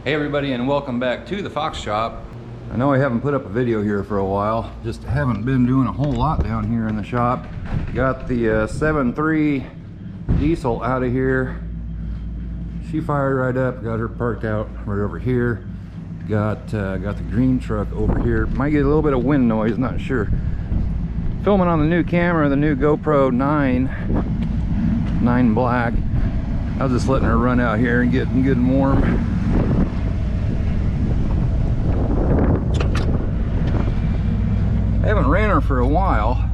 Hey everybody, and welcome back to the Fox Shop. I know I haven't put up a video here for a while, just haven't been doing a whole lot down here in the shop. Got the 7.3 diesel out of here. She fired right up, got her parked out right over here. Got the green truck over here. Might get a little bit of wind noise, not sure. Filming on the new camera, the new GoPro 9 Black. I was just letting her run out here and getting good and warm. I haven't ran her for a while,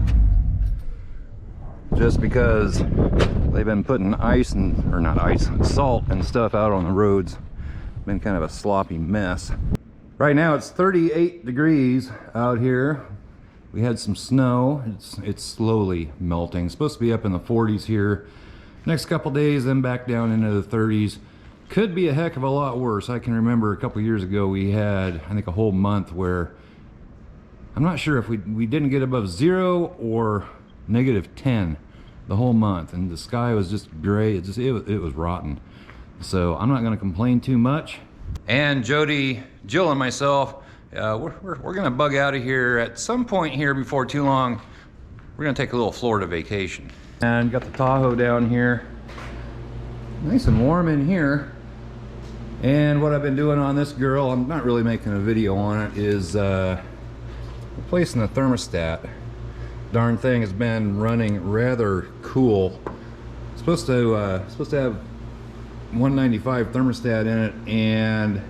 just because they've been putting ice and, or not ice, salt and stuff out on the roads. Been kind of a sloppy mess. Right now it's 38 degrees out here. We had some snow. It's slowly melting. It's supposed to be up in the 40s here. Next couple days, then back down into the 30s. Could be a heck of a lot worse. I can remember a couple years ago we had, I think, a whole month where I'm not sure if we didn't get above 0 or -10 the whole month, and the sky was just gray. It was rotten. So I'm not going to complain too much. And Jody, Jill, and myself, we're going to bug out of here at some point here before too long. We're going to take a little Florida vacation. And got the Tahoe down here, nice and warm in here. And what I've been doing on this girl, I'm not really making a video on it, is replacing the thermostat. Darn thing has been running rather cool. Supposed to have 195 thermostat in it, and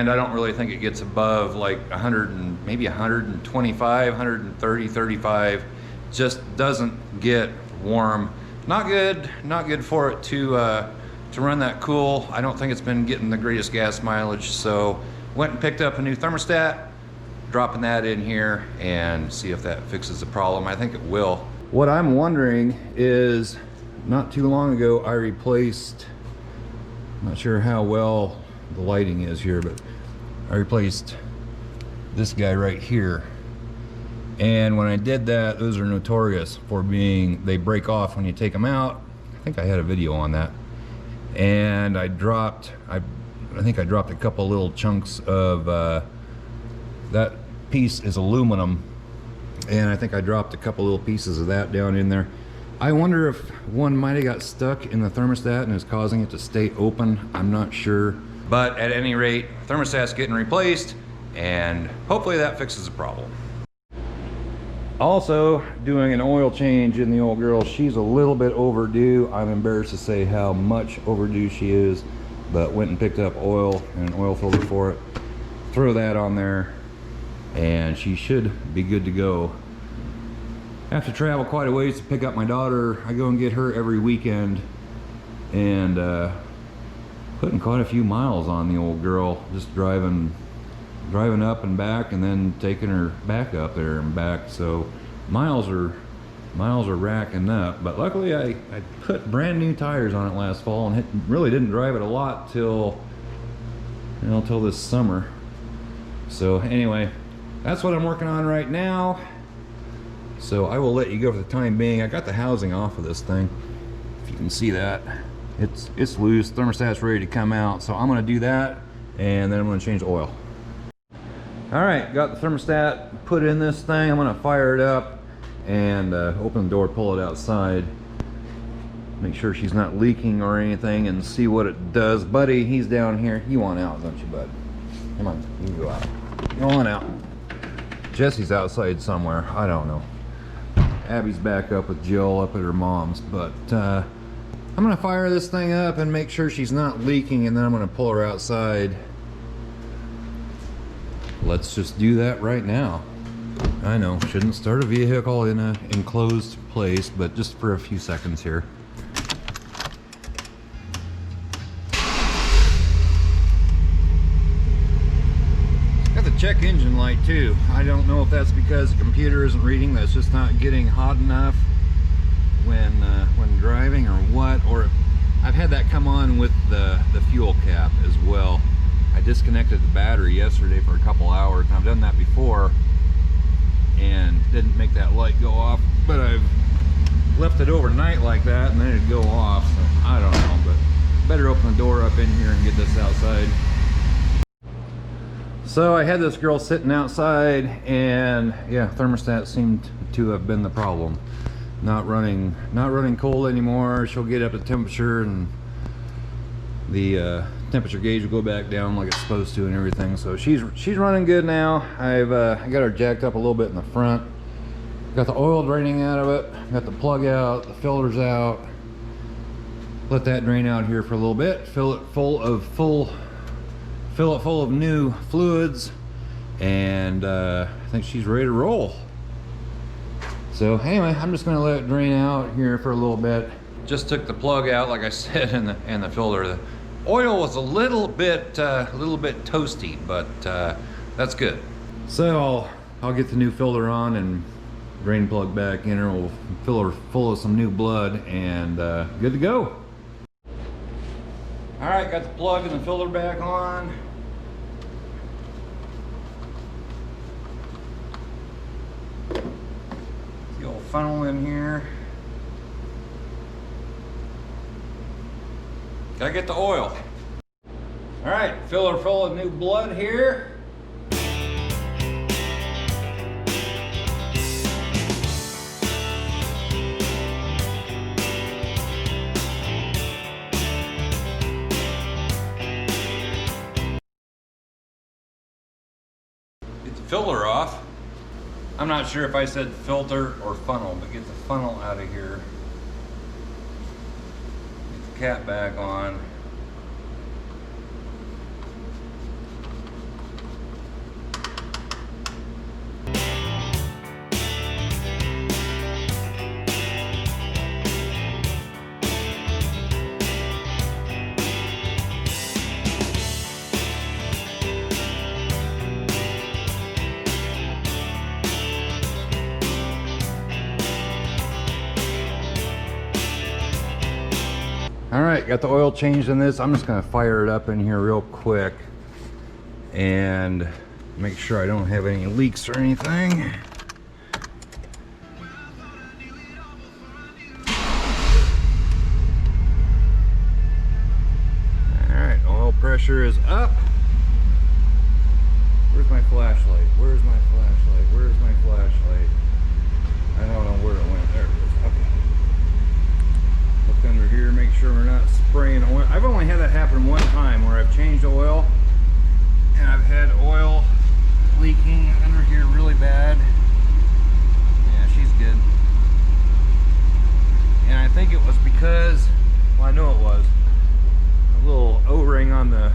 I don't really think it gets above like 100 and maybe 125, 130, 35. Just doesn't get warm. Not good for it to run that cool. I don't think it's been getting the greatest gas mileage, so went and picked up a new thermostat. Dropping that in here and see if that fixes the problem. I think it will. What I'm wondering is, not too long ago I replaced, I'm not sure how well the lighting is here, but I replaced this guy right here. And when I did that, those are notorious for being, they break off when you take them out. I think I had a video on that. And I think I dropped a couple little chunks of that piece is aluminum, and I think I dropped a couple little pieces of that down in there. I wonder if one might have got stuck in the thermostat and is causing it to stay open. I'm not sure. But at any rate, thermostat's getting replaced, and hopefully that fixes the problem. Also doing an oil change in the old girl. She's a little bit overdue. I'm embarrassed to say how much overdue she is, but went and picked up oil and an oil filter for it. Throw that on there, and she should be good to go. I have to travel quite a ways to pick up my daughter. I go and get her every weekend, and putting quite a few miles on the old girl, just driving up and back, and then taking her back up there and back. So miles are racking up. But luckily I put brand new tires on it last fall, and really didn't drive it a lot till this summer. So anyway, that's what I'm working on right now. So I will let you go for the time being. I got the housing off of this thing, if you can see that. It's loose. Thermostat's ready to come out, so I'm going to do that, and then I'm going to change the oil. All right, got the thermostat put in this thing. I'm going to fire it up and open the door, pull it outside, make sure she's not leaking or anything, and see what it does. Buddy, he's down here. You want out, don't you, bud? Come on, you can go out. Go on out. Jesse's outside somewhere. I don't know. Abby's back up with Jill up at her mom's, but I'm gonna fire this thing up and make sure she's not leaking, and then I'm gonna pull her outside. Let's just do that right now. I know, shouldn't start a vehicle in an enclosed place, but just for a few seconds here. Check engine light too. I don't know if that's because the computer isn't reading, that's just not getting hot enough when driving, or what. Or I've had that come on with the fuel cap as well. I disconnected the battery yesterday for a couple hours, and I've done that before and didn't make that light go off, but I've left it overnight like that and then it'd go off. So I don't know, but better open the door up in here and get this outside. So I had this girl sitting outside, and yeah, thermostat seemed to have been the problem. Not running cold anymore. She'll get up to temperature and the temperature gauge will go back down like it's supposed to and everything. So she's running good now. I got her jacked up a little bit in the front. Got the oil draining out of it. Got the plug out, the filter's out. Let that drain out here for a little bit. Fill it full of new fluids, and I think she's ready to roll. So anyway, I'm just gonna let it drain out here for a little bit. Just took the plug out, like I said, and the filter. The oil was a little bit toasty, but that's good. So I'll get the new filter on and drain plug back in her. We'll fill her full of some new blood, and good to go. All right, got the plug and the filter back on. The old funnel in here. Gotta get the oil. All right, filler full of new blood here. Get the filter off. I'm not sure if I said filter or funnel, but get the funnel out of here. Get the cap back on. All right, got the oil changed in this. I'm just gonna fire it up in here real quick and make sure I don't have any leaks or anything. All right, oil pressure is up. Where's my flashlight? Where's my flashlight? Where's my flashlight? I don't know where it went. There it is. Okay. Look under here, make sure we're not spraying oil. I've only had that happen one time where I've changed oil and I've had oil leaking under here really bad. Yeah, she's good. And I think it was because, well, I know it was a little O-ring on the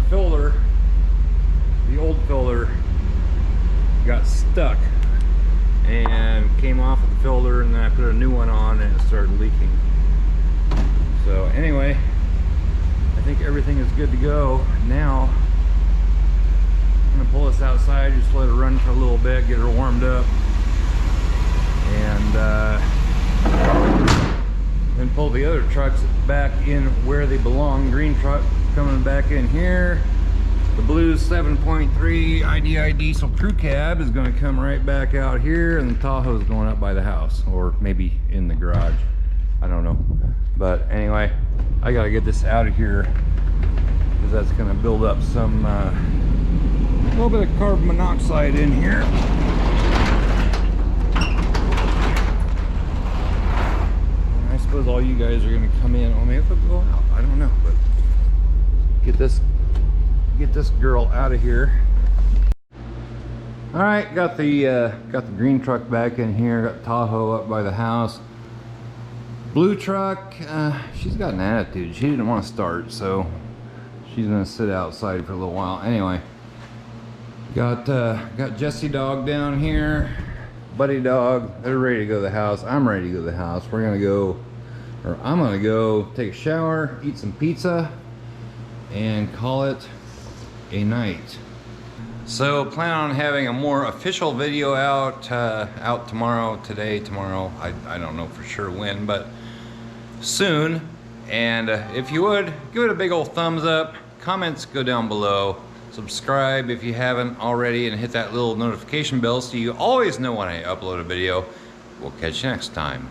filter. The old filter got stuck and came off of the filter, and then I put a new one on and it started leaking. So anyway, I think everything is good to go. Now I'm gonna pull this outside, just let it run for a little bit, get her warmed up, and then pull the other trucks back in where they belong. Green truck coming back in here. The blue 7.3 IDI diesel crew cab is going to come right back out here, and the Tahoe is going up by the house, or maybe in the garage. I don't know. But anyway, I got to get this out of here because that's going to build up some a little bit of carbon monoxide in here. And I suppose all you guys are going to come in. Well, maybe they'll go out. I don't know, but get this girl out of here. All right, got the green truck back in here. Got Tahoe up by the house. Blue truck, she's got an attitude. She didn't want to start, so she's gonna sit outside for a little while. Anyway, got Jesse dog down here, buddy dog. They're ready to go to the house. I'm ready to go to the house. We're gonna go, or I'm gonna go take a shower, eat some pizza, and call it a night. So plan on having a more official video out tomorrow, tomorrow. I don't know for sure when, but soon. And if you would, give it a big old thumbs up, comments go down below, subscribe if you haven't already, and hit that little notification bell so you always know when I upload a video. We'll catch you next time.